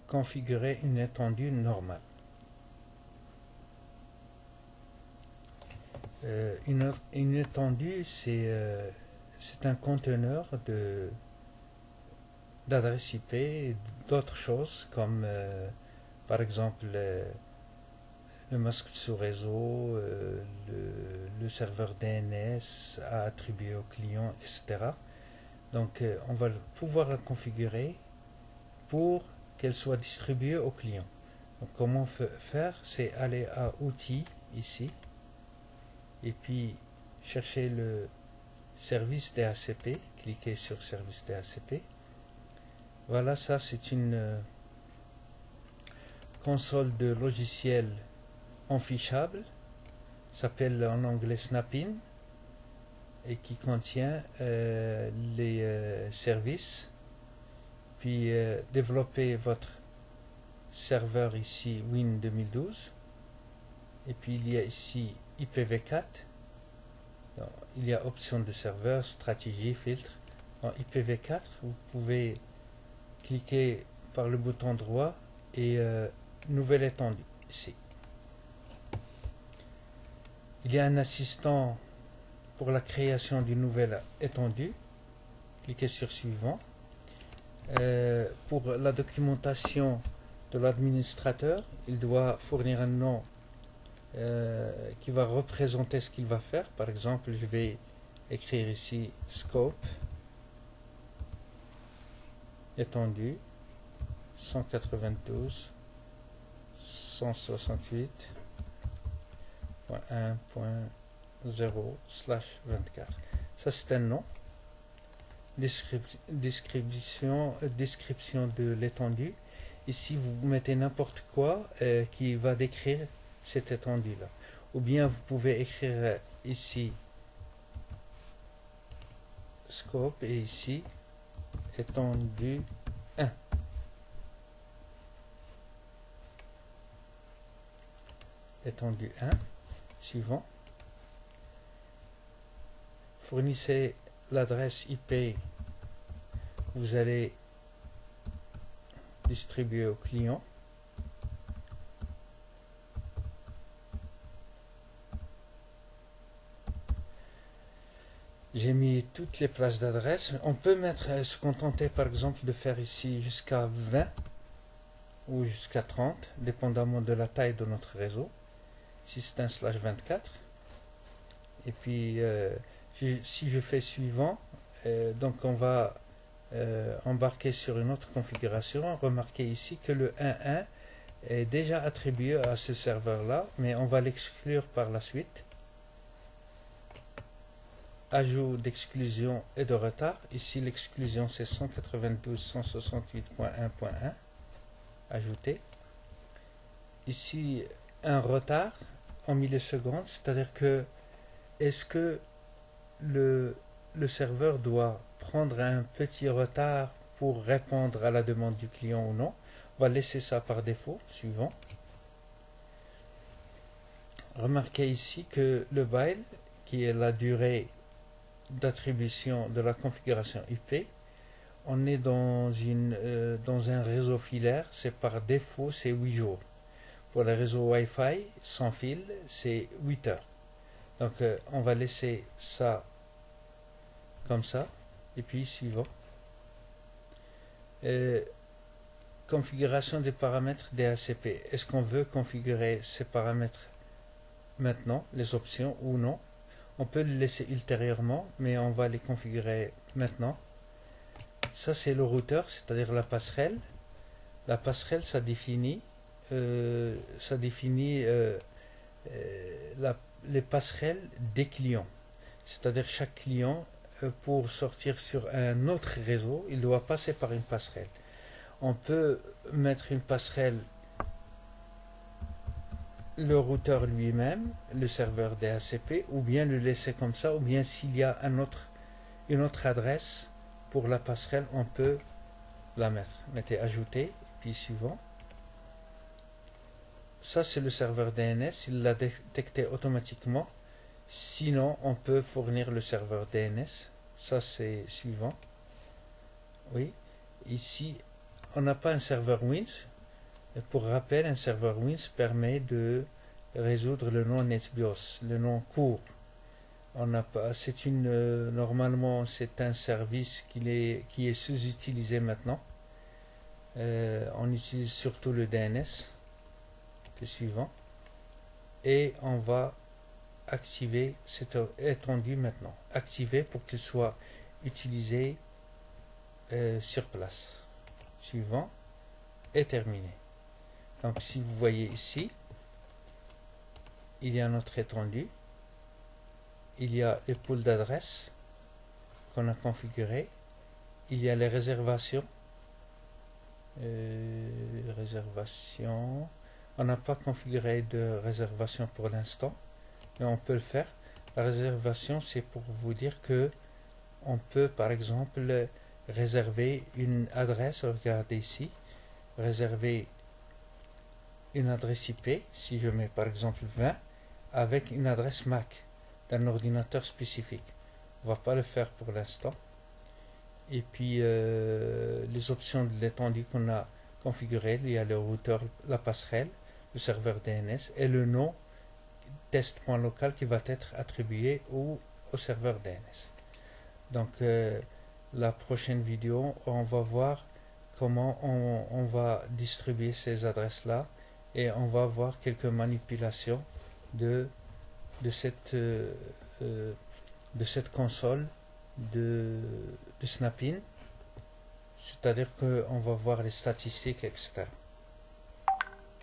configurer une étendue normale. Une étendue, c'est un conteneur d'adresse IP et d'autres choses comme par exemple le masque sous réseau, le serveur DNS à attribuer au client, etc. Donc on va pouvoir la configurer pour qu'elle soit distribuée au client. Donc comment faire? C'est aller à Outils ici et puis chercher le service DHCP, cliquez sur service DHCP. Voilà, ça c'est une console de logiciel enfichable, s'appelle en anglais Snap-in et qui contient les services. Puis développez votre serveur ici Win 2012 et puis il y a ici IPv4. Donc, il y a option de serveur, stratégie, filtre. En IPv4 vous pouvez cliquer par le bouton droit et nouvelle étendue ici. Il y a un assistant pour la création d'une nouvelle étendue. Cliquez sur suivant. Pour la documentation de l'administrateur, il doit fournir un nom qui va représenter ce qu'il va faire. Par exemple, je vais écrire ici scope étendue 192.168.1.0/24. Ça c'est un nom. Description de l'étendue. Ici vous mettez n'importe quoi qui va décrire cette étendue là. Ou bien vous pouvez écrire ici scope et ici étendue 1. Étendue 1. Suivant. Fournissez l'adresse IP que vous allez distribuer au client. J'ai mis toutes les plages d'adresse. On peut se contenter par exemple de faire ici jusqu'à 20 ou jusqu'à 30, dépendamment de la taille de notre réseau. Si c'est un /24. Et puis si je fais suivant, donc on va embarquer sur une autre configuration. Remarquez ici que le 1.1 est déjà attribué à ce serveur là, mais on va l'exclure par la suite. Ajout d'exclusion et de retard. Ici l'exclusion c'est 192.168.1.1. Ajouter. Ici un retard en millisecondes, c'est-à-dire que est-ce que le serveur doit prendre un petit retard pour répondre à la demande du client ou non. On va laisser ça par défaut. Suivant. Remarquez ici que le while, qui est la durée d'attribution de la configuration IP, on est dans un réseau filaire, c'est par défaut c'est 8 jours. Pour les réseaux Wi-Fi sans fil, c'est 8 heures. Donc on va laisser ça comme ça, et puis suivant. Configuration des paramètres DHCP. Est-ce qu'on veut configurer ces paramètres maintenant, les options ou non? On peut le laisser ultérieurement, mais on va les configurer maintenant. Ça c'est le routeur, c'est-à-dire la passerelle. La passerelle, ça définit les passerelles des clients. C'est-à-dire chaque client, pour sortir sur un autre réseau, il doit passer par une passerelle. On peut mettre une passerelle, le routeur lui-même, le serveur DHCP, ou bien le laisser comme ça, ou bien s'il y a une autre adresse pour la passerelle, on peut la mettre. Mettez ajouter, puis suivant. Ça c'est le serveur DNS, il l'a détecté automatiquement. Sinon on peut fournir le serveur DNS. Ça c'est suivant. Oui, ici on n'a pas un serveur Wins, Et pour rappel, un serveur Wins permet de résoudre le nom NetBIOS, le nom court. On n'a pas, normalement, c'est un service qui est sous-utilisé maintenant. On utilise surtout le DNS, le suivant, et on va activer cette étendue maintenant. Activer pour qu'il soit utilisé sur place. Suivant et terminé. Donc si vous voyez ici, il y a notre étendue, il y a les pools d'adresses qu'on a configurés, il y a les réservations. On n'a pas configuré de réservation pour l'instant, mais on peut le faire. La réservation, c'est pour vous dire que on peut par exemple réserver une adresse. Regardez ici, réserver une adresse IP, si je mets par exemple 20, avec une adresse MAC d'un ordinateur spécifique. On ne va pas le faire pour l'instant. Et puis les options de l'étendue qu'on a configurées, il y a le routeur, la passerelle, le serveur DNS et le nom test.local qui va être attribué au serveur DNS. Donc la prochaine vidéo, on va voir comment on va distribuer ces adresses-là et on va voir quelques manipulations de cette console de Snap-in, c'est-à-dire qu'on va voir les statistiques, etc.